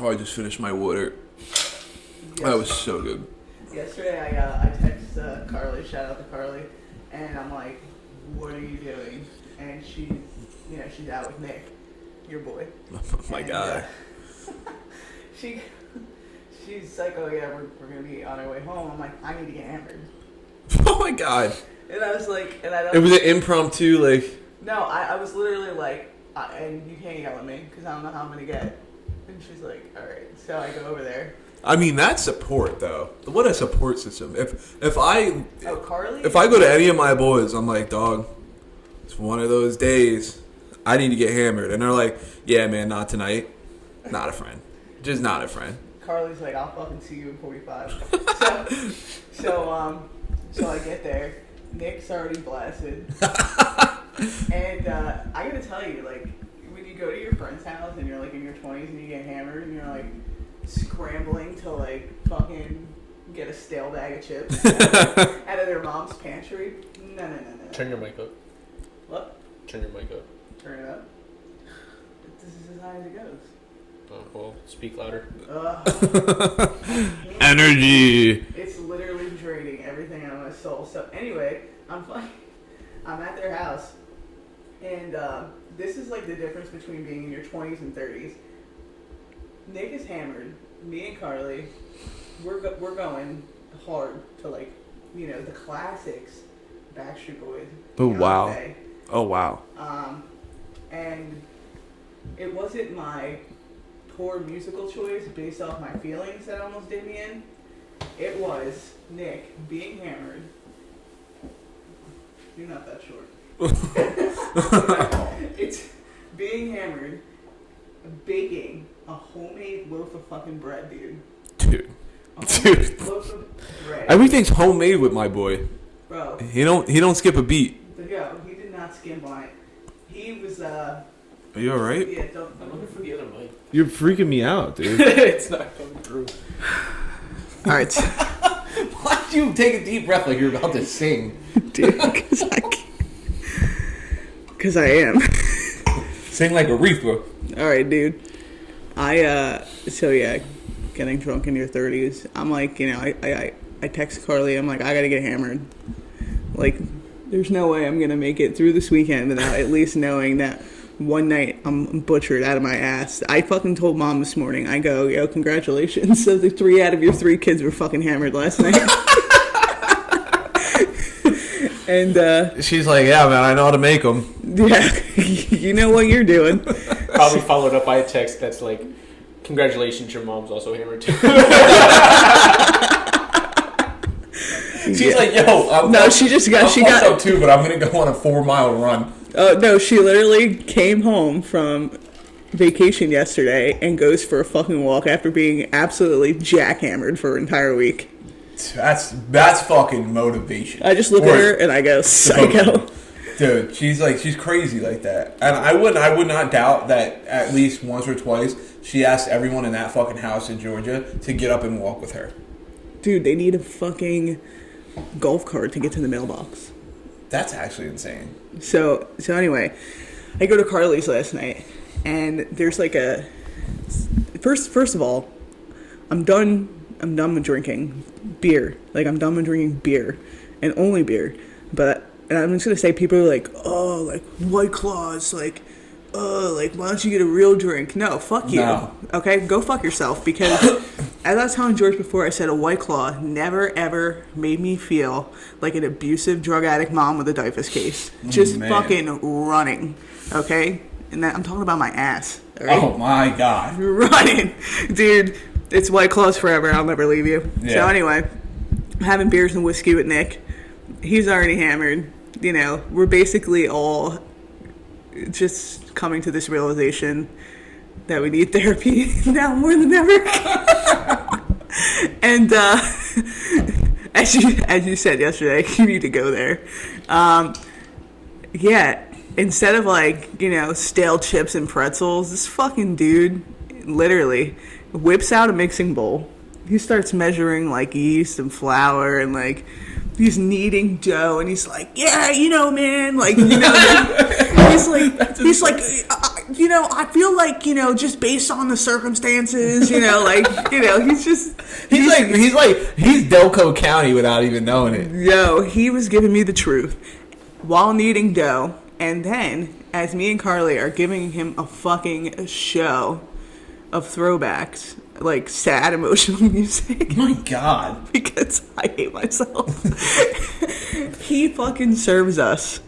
Oh, I just finished my water. That was so good. Yesterday, I texted Carly, shout out to Carly, and I'm like, what are you doing? And she's out with Nick, your boy. My God. She's like, oh yeah, we're going to be on our way home. I'm like, I need to get hammered. Oh my God. And I was like, it was an impromptu, like. No, I was literally like, and you can't yell at me because I don't know how I'm going to get. And she's like, all right. So I go over there. I mean, that's support, though. What a support system. Carly? If I go to any of my boys, I'm like, dog, it's one of those days. I need to get hammered. And they're like, yeah, man, not tonight. Not a friend. Just not a friend. Carly's like, I'll fucking see you in 45. So I get there. Nick's already blasted. And I gotta tell you, like, when you go to your friend's house and you're like in your 20s and you get hammered and you're like scrambling to like fucking get a stale bag of chips out of their mom's pantry. No. Turn your mic up. What? Turn your mic up. Turn it up. This is as high as it goes. Oh, well, speak louder. Energy. It's literally draining everything out of my soul. So anyway, I'm at their house, and this is like the difference between being in your 20s and 30s. Nick is hammered. Me and Carly, we're going hard to like, you know, the classics, Backstreet Boys. Oh wow! Beyonce. Oh wow! And it wasn't my poor musical choice based off my feelings that almost did me in. It was Nick being hammered. You're not that short. It's being hammered, baking a homemade loaf of fucking bread, dude. Dude. Loaf of bread. Everything's homemade with my boy. Bro. He don't skip a beat. Yo, he did not skimp on it. He was Are you alright? Yeah, I'm looking for the other mic. You're freaking me out, dude. It's not coming through. Alright. Why'd you take a deep breath like you're about to sing? Dude, because I am. Sing like a reef, bro. Alright, dude. Getting drunk in your 30s. I'm like, you know, I text Carly. I'm like, I gotta get hammered. Like, there's no way I'm gonna make it through this weekend without at least knowing that one night I'm butchered out of my ass. I fucking told Mom this morning. I go, yo, congratulations. So the 3 out of your 3 kids were fucking hammered last night. And she's like, yeah, man, I know how to make them. Yeah, you know what you're doing. Probably followed up by a text that's like, congratulations, your mom's also hammered too. She's like, yo, she got out too, but I'm gonna go on a 4-mile run. No, she literally came home from vacation yesterday and goes for a fucking walk after being absolutely jackhammered for an entire week. That's fucking motivation. I just look at her and I go, psycho. Dude, she's crazy like that. And I would not doubt that at least once or twice she asked everyone in that fucking house in Georgia to get up and walk with her. Dude, they need a fucking golf cart to get to the mailbox. That's actually insane. So anyway, I go to Carly's last night, and there's like a first of all, I'm done with drinking beer. Like, I'm done with drinking beer and only beer. And I'm just gonna say, people are like, oh, like White Claws, like, oh, like, why don't you get a real drink? No, fuck you. No. Okay, go fuck yourself, because as I was telling George before, I said a White Claw never ever made me feel like an abusive drug addict mom with a typhus case. Just fucking running, okay? And I'm talking about my ass. Right? Oh my God. Running. Dude, it's White Claws forever. I'll never leave you. Yeah. So anyway, I'm having beers and whiskey with Nick. He's already hammered. You know, we're basically all just coming to this realization that we need therapy now more than ever. And as you said yesterday, you need to go there. Yeah, instead of like, you know, stale chips and pretzels, this fucking dude literally whips out a mixing bowl. He starts measuring like yeast and flour and like he's kneading dough, and he's like, yeah, you know, man, like, you know, he's like, I feel like, just based on the circumstances, like, he's Delco County without even knowing it. Yo, he was giving me the truth while kneading dough. And then, as me and Carly are giving him a fucking show of throwbacks, like sad emotional music. My God. Because I hate myself. He fucking serves us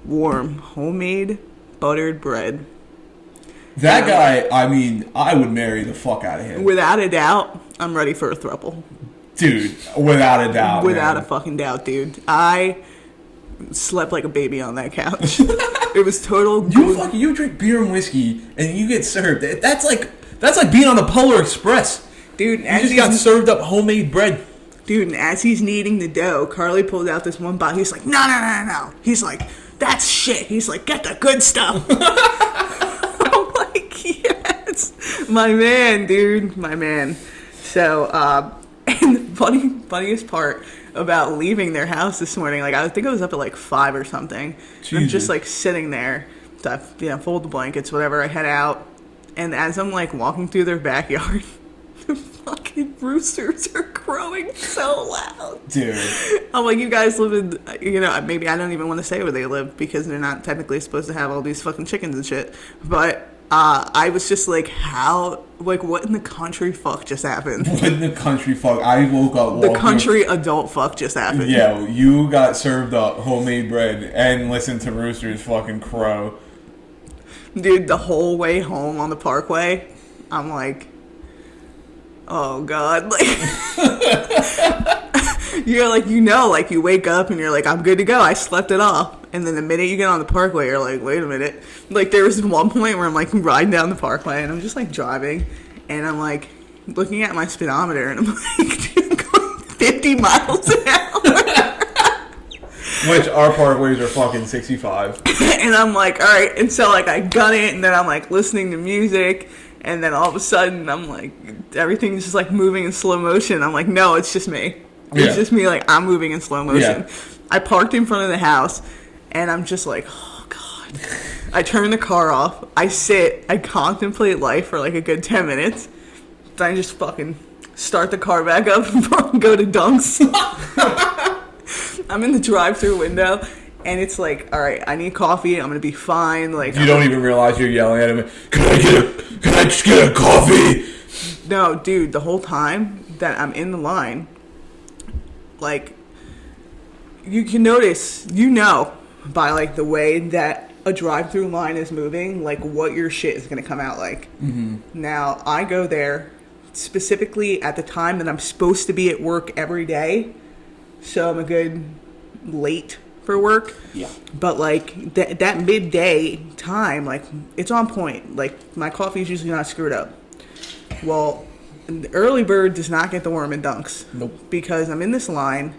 warm, homemade, buttered bread. That guy, I mean, I would marry the fuck out of him. Without a doubt, I'm ready for a throuple. Dude, without a doubt. Without a fucking doubt, dude. I slept like a baby on that couch. It was total. You drink beer and whiskey and you get served. That's like being on the Polar Express. Dude, you just got served up homemade bread. Dude, and as he's kneading the dough, Carly pulled out this one bottle. He's like, no. He's like, that's shit. He's like, get the good stuff. I'm like, yes. My man, dude. My man. So, and the funniest part about leaving their house this morning, like, I think I was up at like 5 or something. And I'm just like sitting there, fold the blankets, whatever. I head out. And as I'm like walking through their backyard, the fucking roosters are crowing so loud. Dude. I'm like, you guys live in, maybe I don't even want to say where they live because they're not technically supposed to have all these fucking chickens and shit. But I was just like, what in the country fuck just happened? What in the country fuck? I woke up The country adult fuck just happened. Yeah, you got served up homemade bread and listened to roosters fucking crow. Dude, the whole way home on the parkway, I'm like, oh God, like, you're like, like you wake up and you're like, I'm good to go. I slept it off. And then the minute you get on the parkway, you're like, wait a minute. Like there was one point where I'm like riding down the parkway and I'm just like driving and I'm like looking at my speedometer and I'm like, dude, going 50 miles an hour. Which our parkways are fucking 65. And I'm like, all right. And so like I gun it and then I'm like listening to music. And then all of a sudden, I'm like, everything's just like moving in slow motion. I'm like, no, it's just me. It's just me, like, I'm moving in slow motion. Yeah. I parked in front of the house, and I'm just like, oh, God. I turn the car off. I sit. I contemplate life for like a good 10 minutes. Then I just fucking start the car back up and go to Dunks. I'm in the drive-through window. And it's like, all right, I need coffee. I'm going to be fine. Like you don't even realize you're yelling at him. Can I just get a coffee? No, dude, the whole time that I'm in the line, like, you can notice, by, like, the way that a drive-through line is moving, like, what your shit is going to come out like. Mm-hmm. Now, I go there specifically at the time that I'm supposed to be at work every day. So I'm a good late for work. Yeah. But like that midday time, like it's on point. Like my coffee is usually not screwed up. Well, the early bird does not get the worm in Dunks. Nope. Because I'm in this line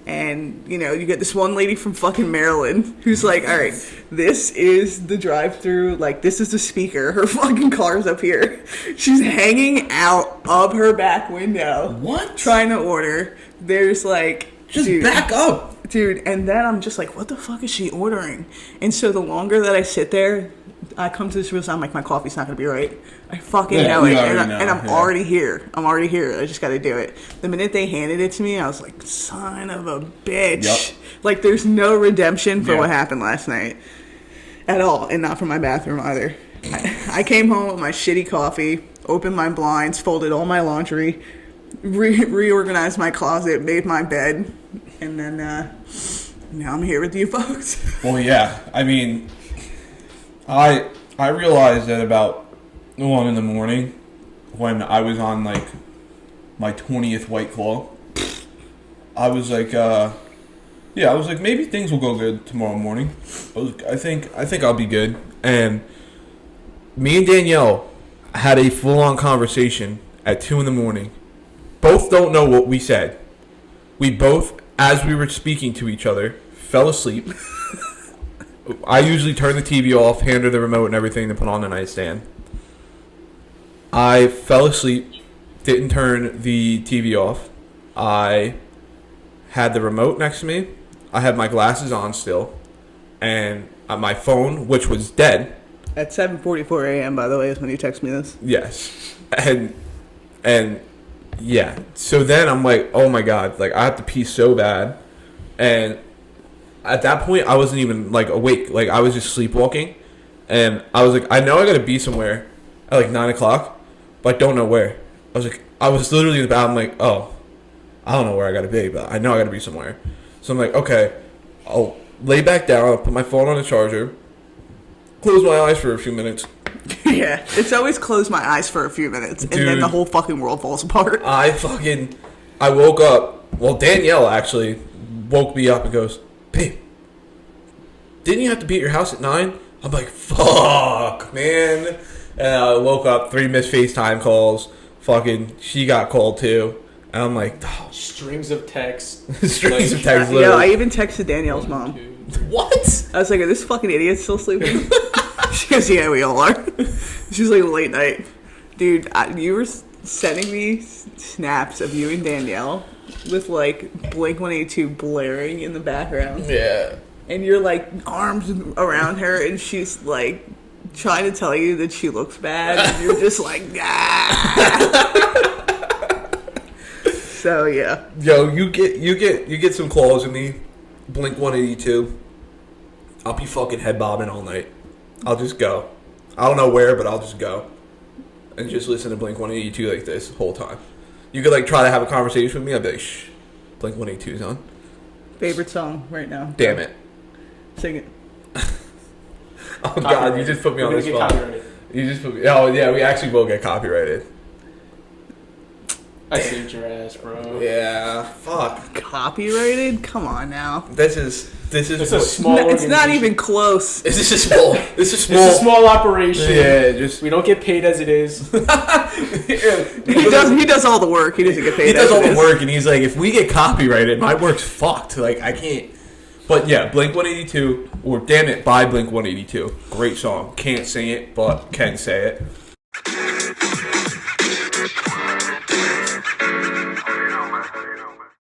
and you get this one lady from fucking Maryland who's like, all right, this is the drive-through, like this is the speaker. Her fucking car's up here. She's hanging out of her back window. What? Trying to order. There's like just back up. Dude, and then I'm just like, what the fuck is she ordering? And so the longer that I sit there, I come to this real I'm like, my coffee's not going to be right. I fucking know it. And I'm already here. I just got to do it. The minute they handed it to me, I was like, son of a bitch. Yep. Like, there's no redemption for what happened last night. At all. And not from my bathroom either. I came home with my shitty coffee, opened my blinds, folded all my laundry, reorganized my closet, made my bed. And then now I'm here with you folks. Well, yeah. I mean, I realized that about 1 in the morning when I was on like my 20th White Claw. I was like, maybe things will go good tomorrow morning. I think I'll be good. And me and Danielle had a full-on conversation at 2 in the morning. Both don't know what we said. We both, as we were speaking to each other, fell asleep. I usually turn the TV off, hand her the remote and everything to put on the nightstand. I fell asleep, didn't turn the TV off. I had the remote next to me. I had my glasses on still. And my phone, which was dead, At 7:44 a.m., by the way, is when you text me this. Yes. And yeah. So then I'm like, oh my God, like I have to pee so bad. And at that point I wasn't even like awake. Like I was just sleepwalking. And I was like, I know I gotta be somewhere at like 9 o'clock, but I don't know where. I was literally in the bathroom like, oh, I don't know where I gotta be, but I know I gotta be somewhere. So I'm like, okay, I'll lay back down, I'll put my phone on the charger, close my eyes for a few minutes. Yeah, it's always close my eyes for a few minutes, and then the whole fucking world falls apart. I woke up, well, Danielle actually woke me up and goes, babe, didn't you have to be at your house at 9? I'm like, fuck, man. And I woke up, 3 missed FaceTime calls, fucking, she got called too. And I'm like, oh. Strings of texts. Strings of texts, Yeah, I even texted Danielle's mom. What? I was like, are this fucking idiot still sleeping? She goes, yeah, we all are. She's like, late night. Dude, you were sending me snaps of you and Danielle with, like, Blink-182 blaring in the background. Yeah. And you're, like, arms around her, and she's, like, trying to tell you that she looks bad, and you're just like, ah. So, yeah. Yo, you get some claws in me, Blink-182. I'll be fucking head bobbing all night. I'll just go. I don't know where, but I'll just go. And just listen to Blink-182 like this the whole time. You could like try to have a conversation with me, I'd be like, shh, Blink-182's on. Favorite song right now. Damn it. Sing it. Oh God, you just put me on the spot. You just put me, oh yeah, we actually will get copyrighted. I saved your ass, bro. Yeah, fuck. Copyrighted? Come on now. This is It's a small. It's not even close. This is small. This is small. It's a small operation. Yeah, just we don't get paid as it is. He does all the work. He doesn't get paid. He does all the work, and he's like, if we get copyrighted, my work's fucked. Like I can't. But yeah, Blink-182, or Damn It by Blink-182. Great song. Can't sing it, but can say it.